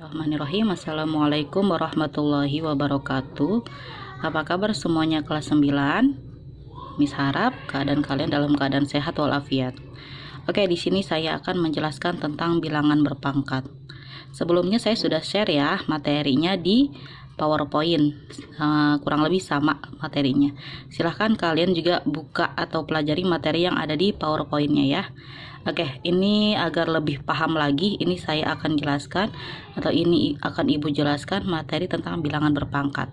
Bismillahirrahmanirrahim. Assalamualaikum warahmatullahi wabarakatuh. Apa kabar semuanya kelas 9? Miss harap keadaan kalian dalam keadaan sehat walafiat. Oke, di sini saya akan menjelaskan tentang bilangan berpangkat. Sebelumnya saya sudah share ya materinya di PowerPoint, kurang lebih sama materinya. Silahkan kalian juga buka atau pelajari materi yang ada di PowerPoint-nya ya. Oke, ini agar lebih paham lagi, ini saya akan jelaskan atau ini akan Ibu jelaskan materi tentang bilangan berpangkat.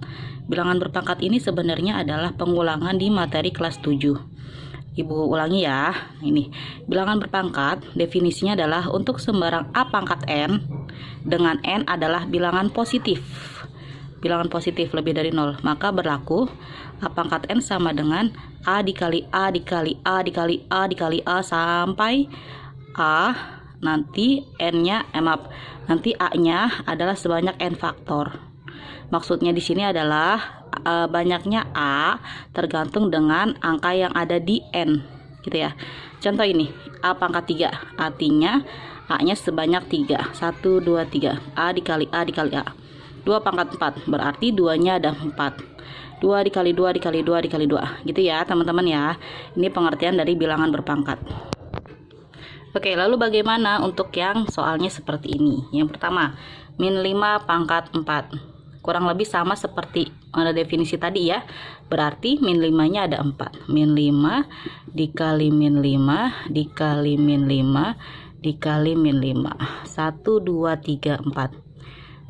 Bilangan berpangkat ini sebenarnya adalah pengulangan di materi kelas 7. Ibu ulangi ya. Ini bilangan berpangkat definisinya adalah untuk sembarang A pangkat N dengan N adalah bilangan positif. Bilangan positif lebih dari 0, maka berlaku A pangkat N sama dengan A dikali A dikali A dikali A dikali A sampai A, nanti N-nya nanti A-nya adalah sebanyak N faktor. Maksudnya di sini adalah banyaknya A tergantung dengan angka yang ada di N gitu ya. Contoh ini A pangkat 3, artinya A-nya sebanyak 3. 1 2 3. A dikali A dikali A. 2 pangkat 4, berarti 2-nya ada 4. 2 dikali 2 dikali 2 dikali 2 gitu ya teman-teman ya. Ini pengertian dari bilangan berpangkat. Oke, lalu bagaimana untuk yang soalnya seperti ini? Yang pertama, min 5 pangkat 4. Kurang lebih sama seperti definisi tadi ya. Berarti min 5-nya ada 4. Min 5 dikali min 5 dikali min 5 dikali min 5. 1 2 3 4.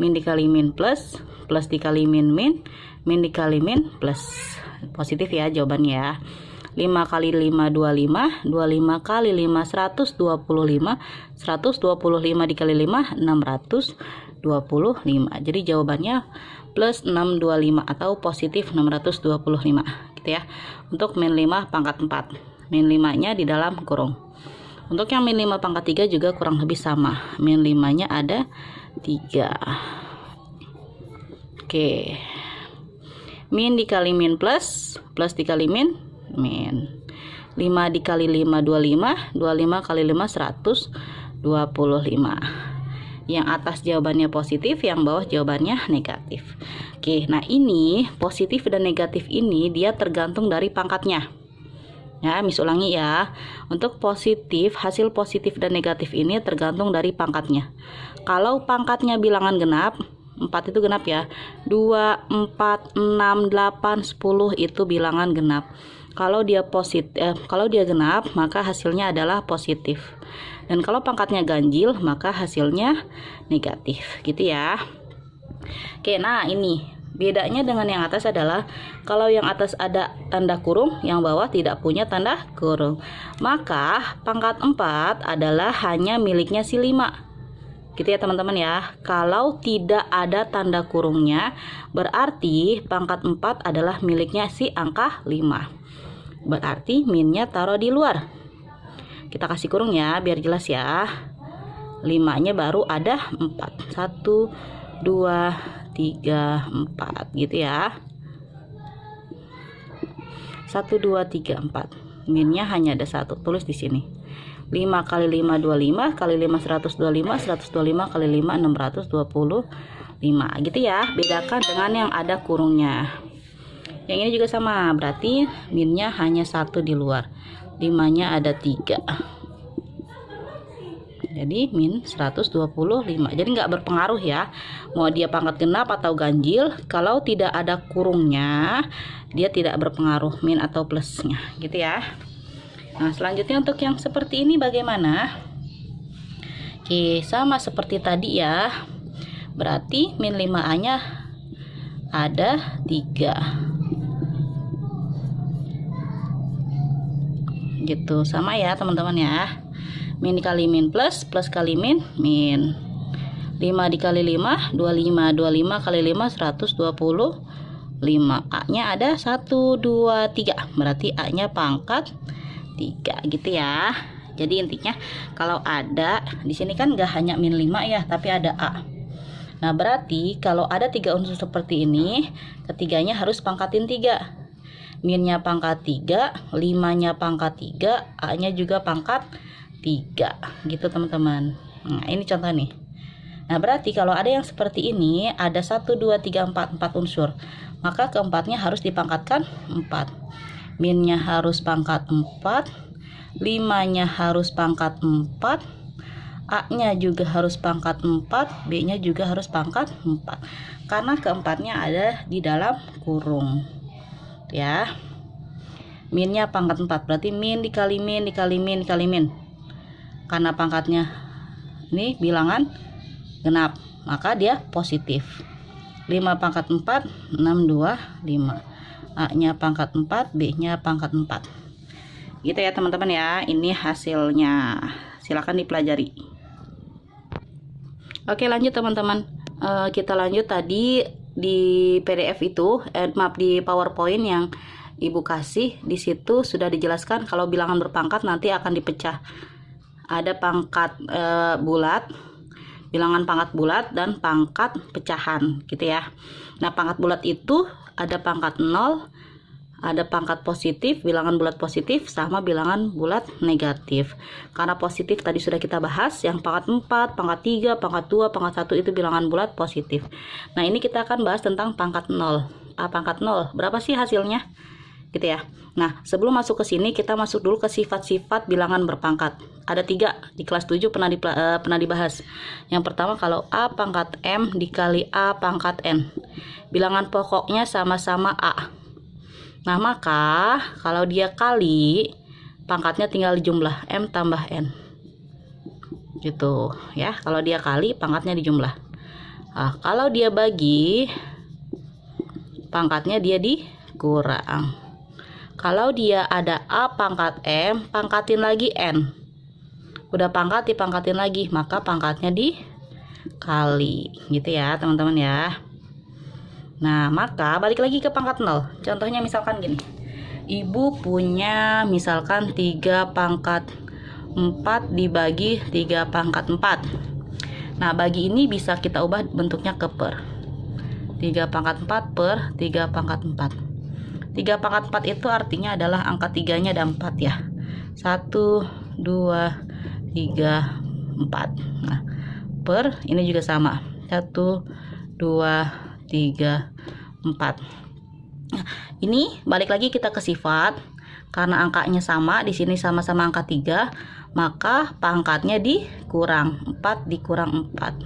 Min dikali min plus, plus dikali min min, min dikali min plus. Positif ya jawabannya ya. 5 kali 5 25, 25 kali 5 125, 125 dikali 5 625. Jadi jawabannya plus 625 atau positif 625 gitu ya. Untuk min 5 pangkat 4. Min 5-nya di dalam kurung. Untuk yang min 5 pangkat 3 juga kurang lebih sama. Min 5-nya ada 3. Oke, min dikali min plus, plus dikali min min. 5 dikali 5 25, 25 kali 5 125. Yang atas jawabannya positif, yang bawah jawabannya negatif. Oke, nah ini positif dan negatif ini dia tergantung dari pangkatnya ya. Miss ulangi ya, untuk positif, hasil positif dan negatif ini tergantung dari pangkatnya. Kalau pangkatnya bilangan genap, 4 itu genap ya, 2, 4, 6, 8, 10 itu bilangan genap. Kalau dia kalau dia genap, maka hasilnya adalah positif. Dan kalau pangkatnya ganjil, maka hasilnya negatif gitu ya. Oke, nah ini bedanya dengan yang atas adalah kalau yang atas ada tanda kurung, yang bawah tidak punya tanda kurung. Maka pangkat 4 adalah hanya miliknya si 5. Gitu ya teman-teman ya. Kalau tidak ada tanda kurungnya, berarti pangkat 4 adalah miliknya si angka 5. Berarti minnya taruh di luar. Kita kasih kurung ya biar jelas ya. 5-nya baru ada 4. 1 2 3 4 gitu ya. 1 2 3 4. Minnya hanya ada 1. Tulis di sini. 5 kali 5 25 kali 5 125, 125 kali 5 625 gitu ya. Bedakan dengan yang ada kurungnya. Yang ini juga sama, berarti minnya hanya 1 di luar. 5-nya ada 3. Jadi min 125. Jadi nggak berpengaruh ya, mau dia pangkat genap atau ganjil, kalau tidak ada kurungnya dia tidak berpengaruh min atau plusnya gitu ya. Nah selanjutnya untuk yang seperti ini bagaimana? Oke, sama seperti tadi ya. Berarti min 5A nya ada 3 gitu. Sama ya teman-teman ya. Min dikali min plus, plus kali min min. 5 dikali 5 25, 25 kali 5 125. A nya ada 1 2 3. Berarti A nya pangkat 3 gitu ya. Jadi intinya kalau ada di sini kan gak hanya min 5 ya, tapi ada A. Nah berarti kalau ada 3 unsur seperti ini, ketiganya harus pangkatin 3. Minnya pangkat 3, 5-nya pangkat 3, A nya juga pangkat 3 gitu teman-teman. Nah ini contoh nih, Nah, berarti kalau ada yang seperti ini, ada 1, 2, 3, 4 unsur, maka keempatnya harus dipangkatkan 4. Minnya harus pangkat 4, 5-nya harus pangkat 4, A-nya juga harus pangkat 4, B-nya juga harus pangkat 4. Karena keempatnya ada di dalam kurung. Ya. Minnya pangkat 4, berarti min dikali min dikali min dikali min. Karena pangkatnya ini bilangan genap, maka dia positif. 5 pangkat 4, 6, 2, 5. A-nya pangkat 4, B-nya pangkat 4. Gitu ya teman-teman ya. Ini hasilnya. Silakan dipelajari. Oke, lanjut teman-teman. Kita lanjut tadi di PDF itu, maaf, di PowerPoint yang Ibu kasih. Di situ sudah dijelaskan kalau bilangan berpangkat nanti akan dipecah. Ada pangkat bulat, bilangan pangkat bulat, dan pangkat pecahan gitu ya. Nah, pangkat bulat itu ada pangkat 0, ada pangkat positif, bilangan bulat positif, sama bilangan bulat negatif. Karena positif tadi sudah kita bahas, yang pangkat 4, pangkat 3, pangkat 2, pangkat 1 itu bilangan bulat positif. Nah, ini kita akan bahas tentang pangkat 0. Pangkat 0, berapa sih hasilnya? Gitu ya. Nah, sebelum masuk ke sini, kita masuk dulu ke sifat-sifat bilangan berpangkat. Ada 3, di kelas 7 pernah dibahas. Yang pertama, kalau A pangkat M dikali A pangkat N, bilangan pokoknya sama-sama A. Nah, maka kalau dia kali, pangkatnya tinggal dijumlah, M tambah N. Gitu ya. Kalau dia kali, pangkatnya dijumlah. Nah, kalau dia bagi, pangkatnya dia dikurang. Kalau dia ada A pangkat M, pangkatin lagi N. Udah pangkat, dipangkatin lagi, maka pangkatnya dikali. Gitu ya teman-teman ya. Nah, maka balik lagi ke pangkat 0. Contohnya misalkan gini. Ibu punya misalkan 3 pangkat 4 dibagi 3 pangkat 4. Nah, bagi ini bisa kita ubah bentuknya ke per. 3 pangkat 4 per 3 pangkat 4. 3 pangkat 4 itu artinya adalah angka 3-nya ada 4 ya. 1, 2, 3, 4. Nah, per ini juga sama. 1, 2, 3, 4. Nah, ini balik lagi kita ke sifat. Karena angkanya sama, di sini sama-sama angka 3, maka pangkatnya dikurang. 4 dikurang 4.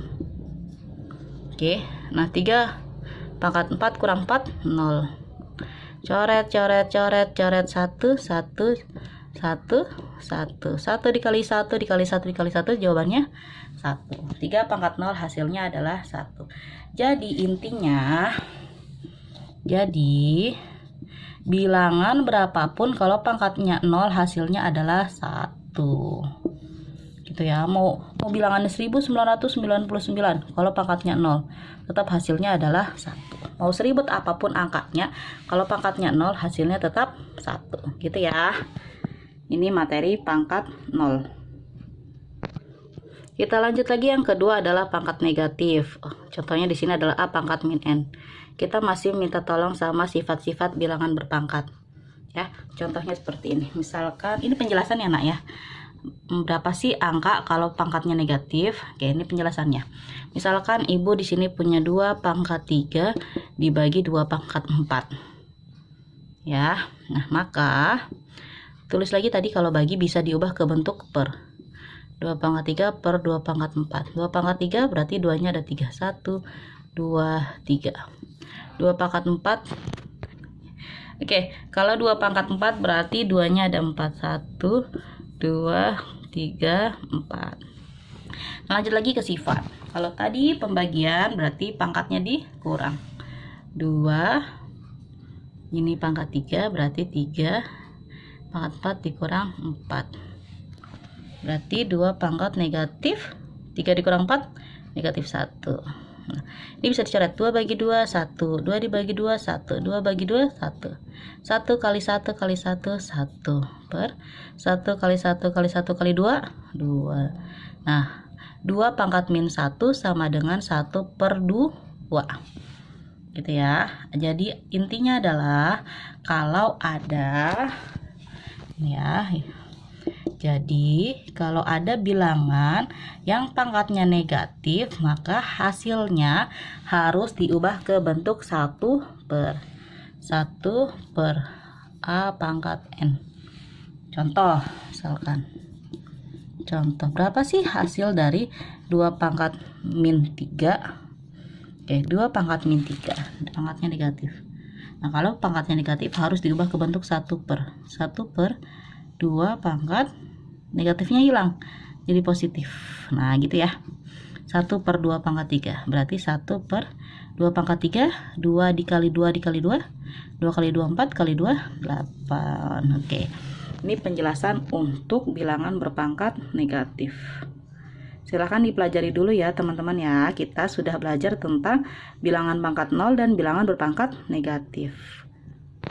Oke. Nah, 3 pangkat 4 kurang 4, 0. Coret, coret, coret, coret. 1, 1, 1, 1. 1 dikali 1 dikali 1 dikali 1, jawabannya 1. 3 pangkat 0 hasilnya adalah 1. Jadi intinya, bilangan berapapun kalau pangkatnya 0 hasilnya adalah 1. Gitu ya. Mau bilangannya 1999, kalau pangkatnya 0, tetap hasilnya adalah 1. Mau seribet apapun angkanya, kalau pangkatnya 0 hasilnya tetap 1. Gitu ya. Ini materi pangkat 0. Kita lanjut lagi, yang kedua adalah pangkat negatif. Contohnya di sini adalah A pangkat min N. Kita masih minta tolong sama sifat-sifat bilangan berpangkat. Ya, contohnya seperti ini. Misalkan ini penjelasan ya, Nak ya. Berapa sih angka kalau pangkatnya negatif? Oke, ini penjelasannya. Misalkan ibu di sini punya 2 pangkat 3 dibagi 2 pangkat 4. Ya. Nah, maka tulis lagi tadi kalau bagi bisa diubah ke bentuk per. 2 pangkat 3 per 2 pangkat 4. 2 pangkat 3 berarti 2-nya ada 3. 1, 2, 3. 2 pangkat 4. Oke, kalau 2 pangkat 4 berarti 2-nya ada 4. 1, 2, 3, 4. Lanjut lagi ke sifat. Kalau tadi pembagian berarti pangkatnya dikurang. 2. Ini pangkat 3 berarti 3. Pangkat 4 dikurang 4. Berarti 2 pangkat negatif. 3 dikurang 4 negatif 1. Nah, ini bisa dicoret. 2 bagi 2 1. 2 dibagi 2 1. 2 bagi 2 1. 1 kali 1 kali 1 1 per 1 kali 1 kali 1 kali 2 2. Nah, 2 pangkat min 1 sama dengan 1 per 2. Gitu ya. Jadi intinya adalah kalau ada ini ya. Jadi kalau ada bilangan yang pangkatnya negatif, maka hasilnya harus diubah ke bentuk 1 per A pangkat N. Contoh, misalkan contoh, berapa sih hasil dari 2 pangkat min 3? Oke, 2 pangkat min 3, pangkatnya negatif. Nah, kalau pangkatnya negatif harus diubah ke bentuk 1 per 2 pangkat, negatifnya hilang jadi positif. Nah gitu ya, 1 per 2 pangkat 3 berarti 1 per 2 pangkat 3, 2 dikali 2 dikali 2, 2 kali 2 4 kali 2 8. Oke, ini penjelasan untuk bilangan berpangkat negatif. Silahkan dipelajari dulu ya teman-teman ya. Kita sudah belajar tentang bilangan pangkat 0 dan bilangan berpangkat negatif.